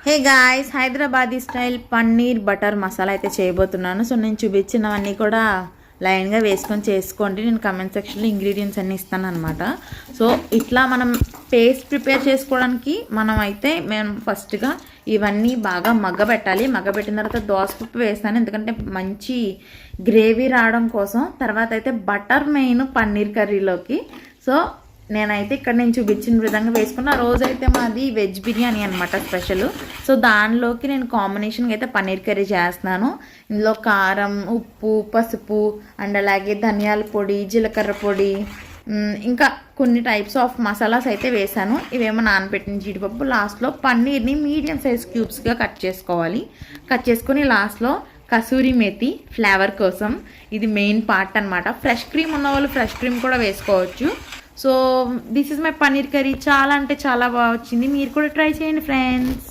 Hey guys, Hyderabadi style paneer butter masala అయితే చేయబోతున్నాను. So నేను చూపించినవన్నీ కూడా లైన్గా వేసుకొని చేసుకోండి. నేను కమెంట్ సెక్షన్లో ఇంగ్రీడియంట్స్ అన్నీ ఇస్తాను అనమాట. సో ఇట్లా మనం పేస్ట్ ప్రిపేర్ చేసుకోవడానికి మేము ఫస్ట్గా ఇవన్నీ బాగా మగ్గబెట్టాలి. మగ్గబెట్టిన తర్వాత దోసపప్పు వేస్తాను, ఎందుకంటే మంచి గ్రేవీ రావడం కోసం. తర్వాత అయితే బటర్ మెయిన్ పన్నీర్ కర్రీలోకి. సో నేనైతే ఇక్కడ నేను చూపించిన విధంగా వేసుకున్న. ఆ రోజైతే మాది వెజ్ బిర్యానీ అనమాట స్పెషల్. సో దానిలోకి నేను కాంబినేషన్గా అయితే పన్నీర్ కర్రీ చేస్తున్నాను. ఇందులో కారం, ఉప్పు, పసుపు అండ్ అలాగే ధనియాల పొడి, జీలకర్ర పొడి, ఇంకా కొన్ని టైప్స్ ఆఫ్ మసాలాస్ అయితే వేసాను. ఇవేమో నానబెట్టిన జీడిపప్పు. లాస్ట్లో పన్నీర్ని మీడియం సైజ్ క్యూబ్స్గా కట్ చేసుకోవాలి. కట్ చేసుకొని లాస్ట్లో కసూరి మేతి ఫ్లేవర్ కోసం. ఇది మెయిన్ పార్ట్ అనమాట. ఫ్రెష్ క్రీమ్ ఉన్న వాళ్ళు ఫ్రెష్ క్రీమ్ కూడా వేసుకోవచ్చు. So this is my paneer curry. చాలా అంటే చాలా బాగా వచ్చింది. మీరు కూడా ట్రై చేయండి ఫ్రెండ్స్.